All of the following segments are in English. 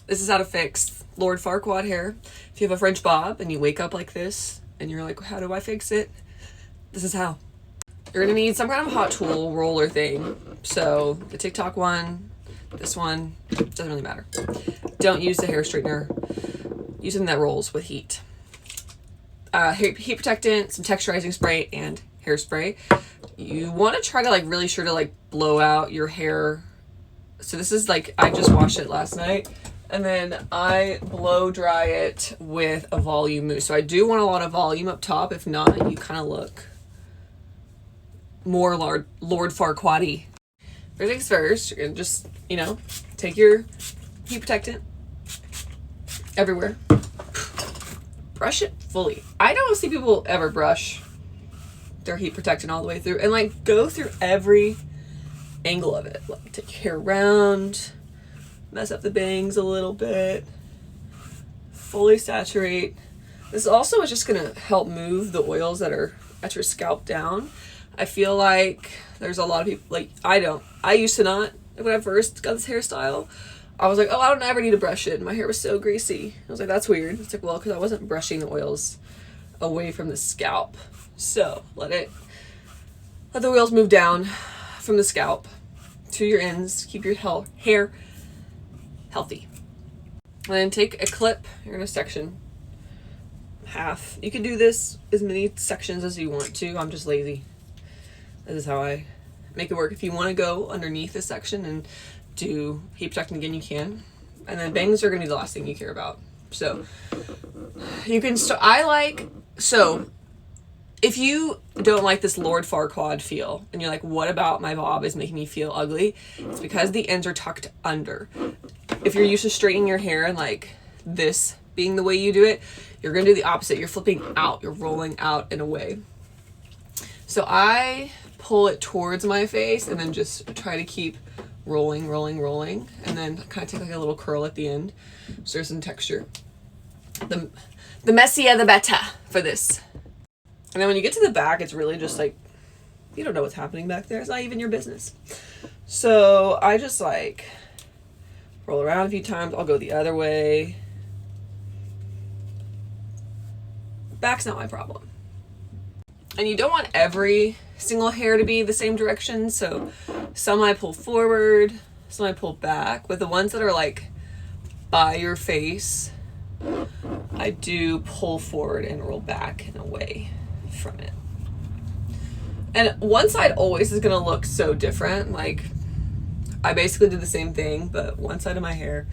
This is how to fix Lord Farquaad hair. If you have a French bob and you wake up like this and you're like, how do I fix it? This is how. You're gonna need some kind of hot tool roller thing. So the TikTok one, this one, doesn't really matter. Don't use the hair straightener. Use something that rolls with heat. Heat protectant, some texturizing spray, and hairspray. You want to try to like really sure to like blow out your hair. So this is like, I just washed it last night and then I blow dry it with a volume mousse. So I do want a lot of volume up top. If not, you kind of look more Lord Farquaad-y. First things first, you're gonna just, you know, take your heat protectant everywhere. Brush it fully. I don't see people ever brush their heat protectant all the way through and like go through every angle of it. Like take your hair around, mess up the bangs a little bit, fully saturate. This also is just gonna help move the oils that are at your scalp down. I feel like there's a lot of people, like I used to not, when I first got this hairstyle, I was like, oh, I don't ever need to brush it. My hair was so greasy. I was like, that's weird. It's like, well, because I wasn't brushing the oils away from the scalp. So let the oils move down from the scalp to your ends. Keep your hair healthy. And then take a clip. You're gonna section half. You can do this as many sections as you want to. I'm just lazy. This is how I make it work. If you want to go underneath this section and do heat protecting again, you can. And then bangs are gonna be the last thing you care about. So you can so if you don't like this Lord Farquaad feel and you're like, what about my bob is making me feel ugly? It's because the ends are tucked under. If you're used to straightening your hair and like this being the way you do it, you're gonna do the opposite. You're flipping out, you're rolling out and away. So I pull it towards my face and then just try to keep rolling, and then kind of take like a little curl at the end so there's some texture. The messier the better for this. And then when you get to the back, it's really just like, you don't know what's happening back there. It's not even your business. So I just like roll around a few times. I'll go the other way. Back's not my problem. And you don't want every single hair to be the same direction. So some I pull forward, some I pull back. With the ones that are like by your face, I do pull forward and roll back and away from it. And one side always is going to look so different. Like I basically did the same thing, but one side of my hair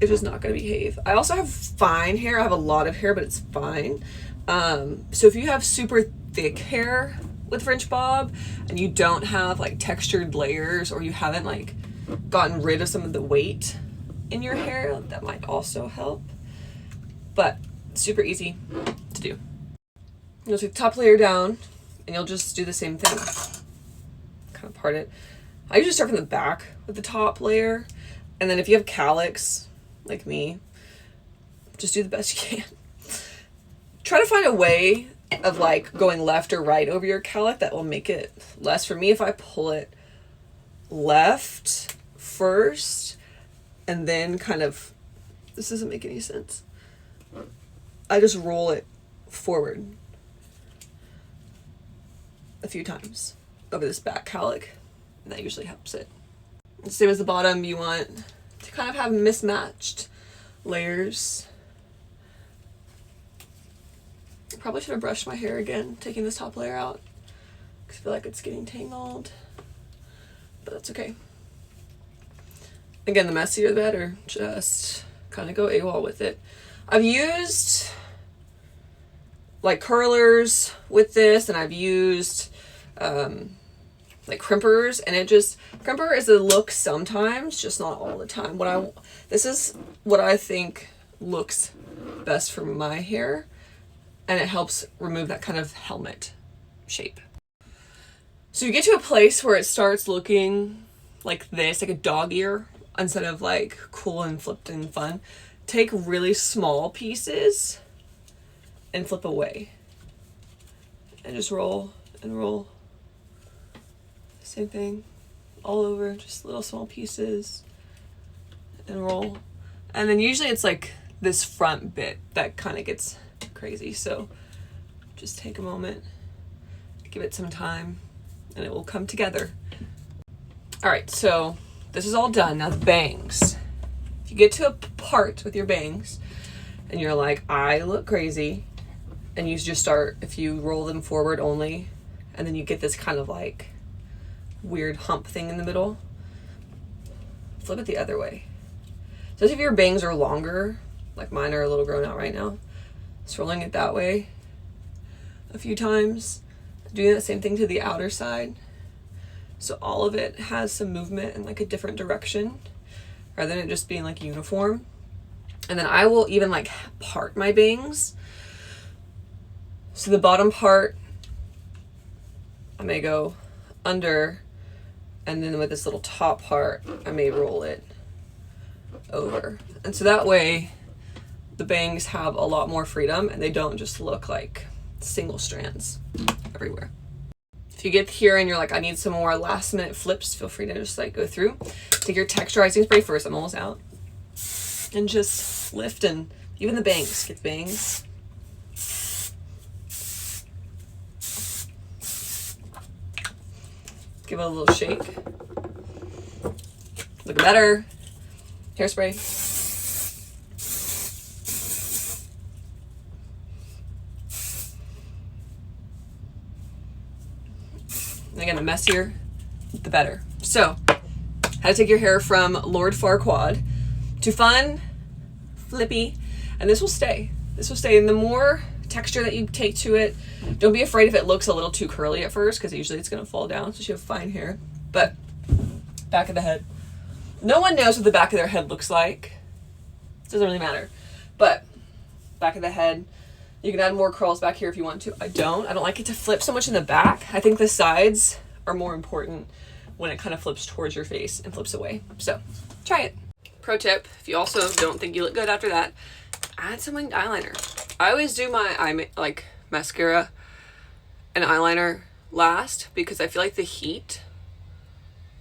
is just not going to behave. I also have fine hair. I have a lot of hair, but it's fine. So if you have super thick hair with French bob and you don't have like textured layers, or you haven't like gotten rid of some of the weight in your hair, that might also help. But super easy to do. You'll take the top layer down and you'll just do the same thing. Kind of part it. I usually start from the back with the top layer, and then if you have calyx like me, just do the best you can. Try to find a way of like going left or right over your cowlick that will make it less. For me, if I pull it left first and then kind of, this doesn't make any sense, I just roll it forward a few times over this back cowlick, and that usually helps it. Same as the bottom, you want to kind of have mismatched layers. Probably should have brushed my hair again, taking this top layer out, because I feel like it's getting tangled, but that's okay. Again, the messier the better. Just kind of go AWOL with it. I've used like curlers with this, and I've used like crimpers, and crimper is a look sometimes, just not all the time. This is what I think looks best for my hair, and it helps remove that kind of helmet shape. So you get to a place where it starts looking like this, like a dog ear, instead of like cool and flipped and fun. Take really small pieces and flip away. And just roll and roll. Same thing all over, just little small pieces and roll. And then usually it's like this front bit that kind of gets crazy. So just take a moment, give it some time, and it will come together. All right, so this is all done. Now the bangs. If you get to a part with your bangs and you're like, I look crazy, and you just start, if you roll them forward only, and then you get this kind of like weird hump thing in the middle, flip it the other way. So if your bangs are longer, like mine are a little grown out right now, just rolling it that way a few times, doing that same thing to the outer side. So all of it has some movement in like a different direction rather than it just being like uniform. And then I will even like part my bangs. So the bottom part, I may go under, and then with this little top part, I may roll it over. And so that way the bangs have a lot more freedom and they don't just look like single strands everywhere. If you get here and you're like, I need some more last minute flips, feel free to just like go through. Take your texturizing spray first, I'm almost out. And just lift, and even the bangs, get the bangs. Give it a little shake. Look better. Hairspray. And again, the messier, the better. So, how to take your hair from Lord Farquaad to fun, flippy, and this will stay. This will stay. And the more texture that you take to it, don't be afraid if it looks a little too curly at first, because usually it's going to fall down, so you have fine hair. But back of the head. No one knows what the back of their head looks like. It doesn't really matter. But back of the head, you can add more curls back here if you want to. I don't like it to flip so much in the back. I think the sides are more important when it kind of flips towards your face and flips away. So try it. Pro tip, if you also don't think you look good after that, add some winged eyeliner. I always do my mascara and eyeliner last, because I feel like the heat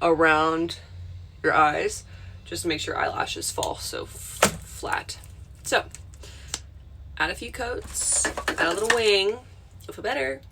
around your eyes just makes your eyelashes fall so flat. So add a few coats, add a little wing, you'll feel better.